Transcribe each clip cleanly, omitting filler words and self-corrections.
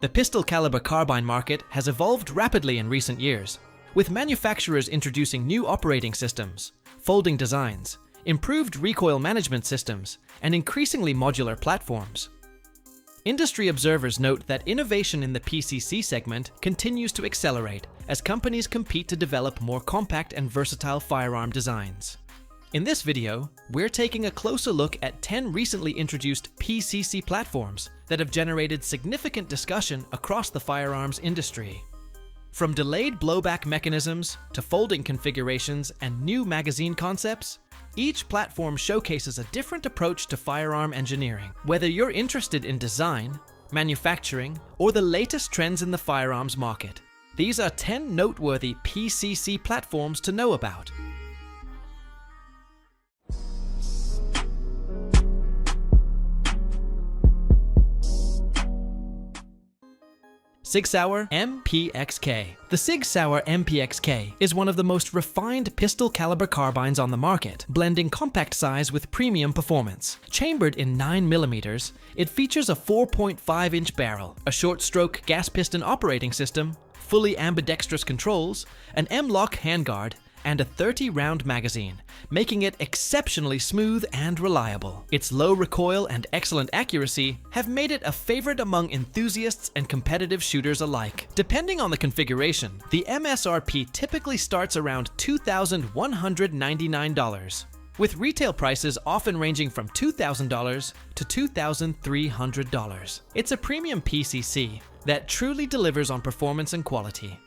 The pistol caliber carbine market has evolved rapidly in recent years, with manufacturers introducing new operating systems, folding designs, improved recoil management systems, and increasingly modular platforms. Industry observers note that innovation in the PCC segment continues to accelerate as companies compete to develop more compact and versatile firearm designs. In this video, we're taking a closer look at 10 recently introduced PCC platforms that have generated significant discussion across the firearms industry. From delayed blowback mechanisms to folding configurations and new magazine concepts, each platform showcases a different approach to firearm engineering. Whether you're interested in design, manufacturing, or the latest trends in the firearms market, these are 10 noteworthy PCC platforms to know about. SIG Sauer MPX K. The SIG Sauer MPX K is one of the most refined pistol caliber carbines on the market, blending compact size with premium performance. Chambered in 9mm, it features a 4.5-inch barrel, a short stroke gas piston operating system, fully ambidextrous controls, an M-lock handguard, and a 30-round magazine, making it exceptionally smooth and reliable. Its low recoil and excellent accuracy have made it a favorite among enthusiasts and competitive shooters alike. Depending on the configuration, the MSRP typically starts around $2,199, with retail prices often ranging from $2,000 to $2,300. It's a premium PCC that truly delivers on performance and quality.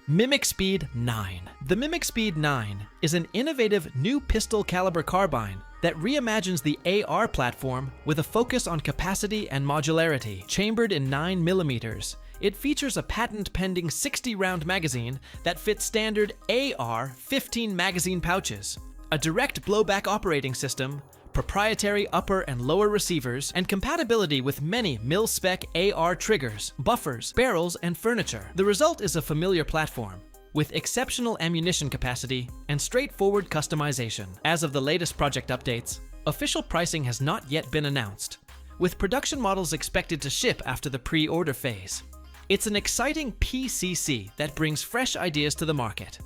Mimic Speed 9. The Mimic Speed 9 is an innovative new pistol caliber carbine that reimagines the AR platform with a focus on capacity and modularity. Chambered in 9mm, it features a patent-pending 60-round magazine that fits standard AR-15 magazine pouches, a direct blowback operating system, proprietary upper and lower receivers, and compatibility with many mil-spec AR triggers, buffers, barrels, and furniture. The result is a familiar platform with exceptional ammunition capacity and straightforward customization. As of the latest project updates, official pricing has not yet been announced, with production models expected to ship after the pre-order phase. It's an exciting PCC that brings fresh ideas to the market.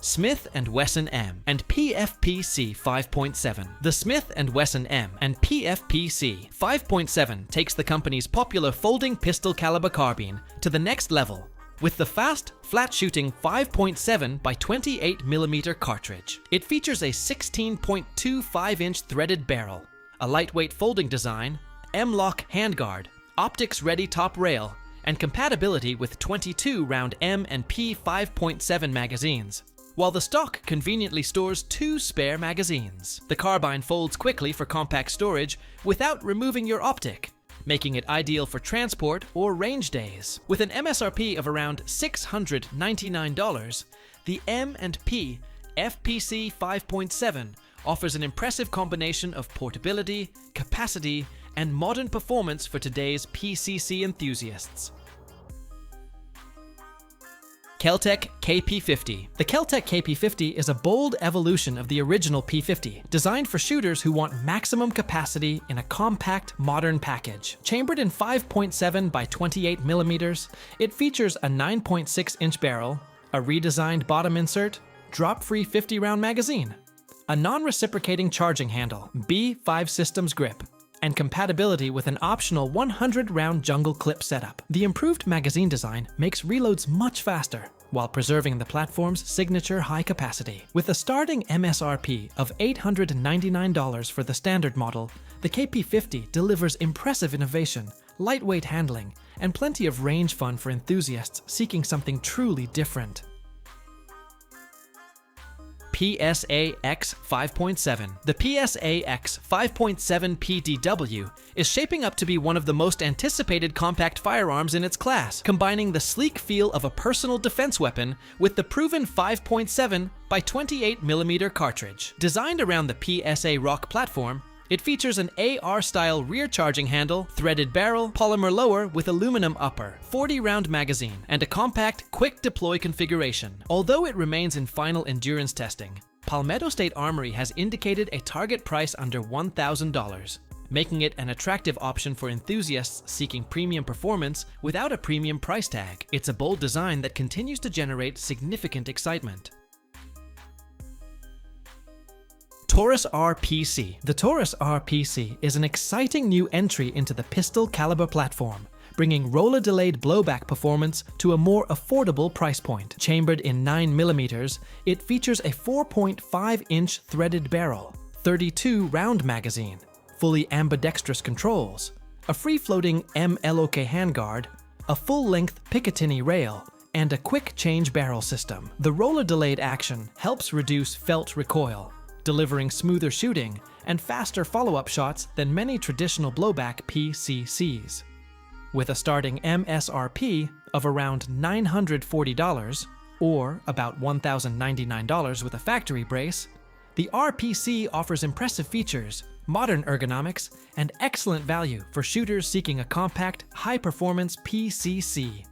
Smith & Wesson M&P FPC 5.7. The Smith & Wesson M&P FPC 5.7 takes the company's popular folding pistol caliber carbine to the next level with the fast, flat-shooting 5.7 by 28mm cartridge. It features a 16.25-inch threaded barrel, a lightweight folding design, M-lock handguard, optics-ready top rail, and compatibility with 22-round M&P 5.7 magazines, while the stock conveniently stores 2 spare magazines. The carbine folds quickly for compact storage without removing your optic, making it ideal for transport or range days. With an MSRP of around $699, the M&P FPC 5.7 offers an impressive combination of portability, capacity, and modern performance for today's PCC enthusiasts. KelTec KP50. The KelTec KP50 is a bold evolution of the original P50, designed for shooters who want maximum capacity in a compact, modern package. Chambered in 5.7 by 28mm, it features a 9.6-inch barrel, a redesigned bottom insert, drop-free 50-round magazine, a non-reciprocating charging handle, B5 systems grip, and compatibility with an optional 100-round jungle clip setup. The improved magazine design makes reloads much faster, while preserving the platform's signature high capacity. With a starting MSRP of $899 for the standard model, the KP50 delivers impressive innovation, lightweight handling, and plenty of range fun for enthusiasts seeking something truly different. PSA 5.7. The PSA 5.7 PDW is shaping up to be one of the most anticipated compact firearms in its class, combining the sleek feel of a personal defense weapon with the proven 5.7 by 28mm cartridge. Designed around the PSA Rock platform, it features an AR-style rear charging handle, threaded barrel, polymer lower with aluminum upper, 40-round magazine, and a compact, quick-deploy configuration. Although it remains in final endurance testing, Palmetto State Armory has indicated a target price under $1,000, making it an attractive option for enthusiasts seeking premium performance without a premium price tag. It's a bold design that continues to generate significant excitement. Taurus RPC. The Taurus RPC is an exciting new entry into the pistol caliber platform, bringing roller-delayed blowback performance to a more affordable price point. Chambered in 9mm, it features a 4.5-inch threaded barrel, 32-round magazine, fully ambidextrous controls, a free-floating MLOK handguard, a full-length Picatinny rail, and a quick-change barrel system. The roller-delayed action helps reduce felt recoil, delivering smoother shooting and faster follow-up shots than many traditional blowback PCCs. With a starting MSRP of around $940, or about $1,099 with a factory brace, the RPC offers impressive features, modern ergonomics, and excellent value for shooters seeking a compact, high-performance PCC.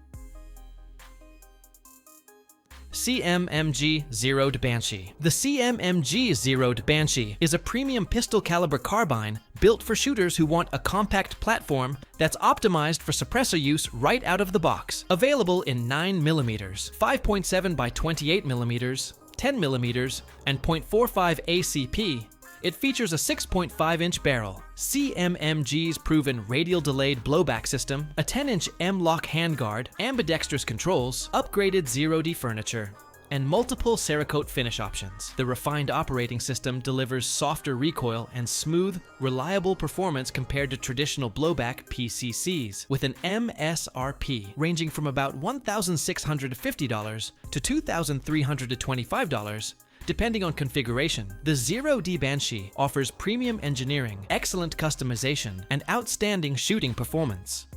CMMG Zeroed Banshee. The CMMG Zeroed Banshee is a premium pistol caliber carbine built for shooters who want a compact platform that's optimized for suppressor use right out of the box. Available in 9mm, 5.7 by 28mm, 10mm, and .45 ACP, it features a 6.5-inch barrel, CMMG's proven radial delayed blowback system, a 10-inch M-LOK handguard, ambidextrous controls, upgraded 0D furniture, and multiple Cerakote finish options. The refined operating system delivers softer recoil and smooth, reliable performance compared to traditional blowback PCCs, with an MSRP ranging from about $1,650 to $2,325, depending on configuration. The 0D Banshee offers premium engineering, excellent customization, and outstanding shooting performance.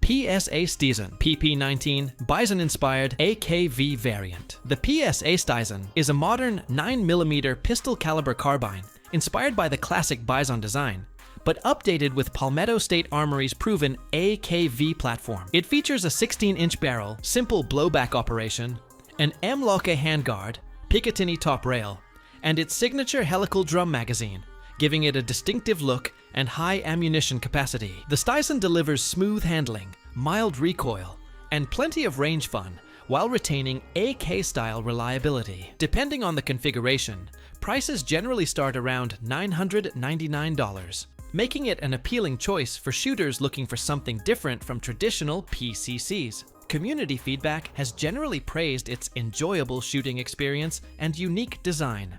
PSA Stizon PP19 Bison-inspired AKV variant. The PSA Stizon is a modern 9mm pistol caliber carbine inspired by the classic Bison design, but updated with Palmetto State Armory's proven AKV platform. It features a 16-inch barrel, simple blowback operation, an M-LOK handguard, Picatinny top rail, and its signature helical drum magazine, giving it a distinctive look and high ammunition capacity. The Stizon delivers smooth handling, mild recoil, and plenty of range fun while retaining AK-style reliability. Depending on the configuration, prices generally start around $999. Making it an appealing choice for shooters looking for something different from traditional PCCs. Community feedback has generally praised its enjoyable shooting experience and unique design.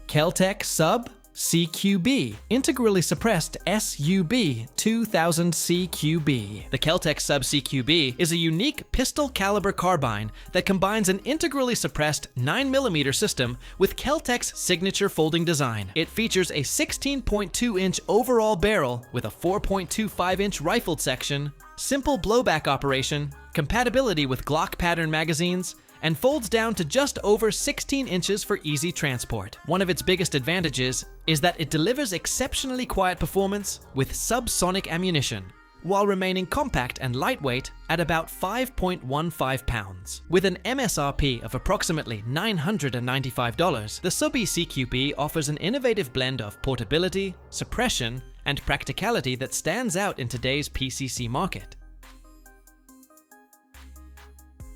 KelTec SUB CQB, integrally suppressed SUB 2000 CQB. The KelTec SUB CQB is a unique pistol caliber carbine that combines an integrally suppressed 9mm system with KelTec's signature folding design. It features a 16.2-inch overall barrel with a 4.25-inch rifled section, simple blowback operation, compatibility with Glock pattern magazines, and folds down to just over 16 inches for easy transport. One of its biggest advantages is that it delivers exceptionally quiet performance with subsonic ammunition, while remaining compact and lightweight at about 5.15 pounds. With an MSRP of approximately $995, the SUB CQB offers an innovative blend of portability, suppression, and practicality that stands out in today's PCC market.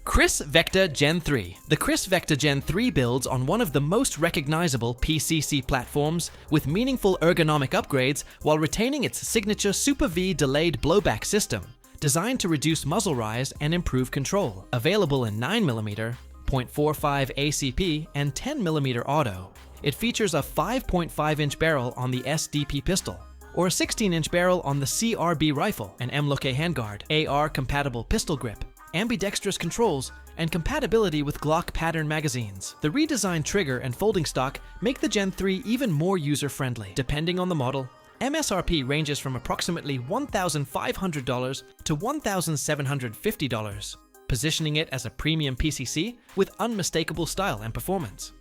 KRISS Vector Gen 3. The KRISS Vector Gen 3 builds on one of the most recognizable PCC platforms with meaningful ergonomic upgrades while retaining its signature Super V delayed blowback system, designed to reduce muzzle rise and improve control. Available in 9mm, .45 ACP, and 10mm auto, it features a 5.5-inch barrel on the SDP pistol, or a 16-inch barrel on the CRB rifle, an M-LOK handguard, AR-compatible pistol grip, ambidextrous controls, and compatibility with Glock pattern magazines. The redesigned trigger and folding stock make the Gen 3 even more user-friendly. Depending on the model, MSRP ranges from approximately $1,500 to $1,750, positioning it as a premium PCC with unmistakable style and performance.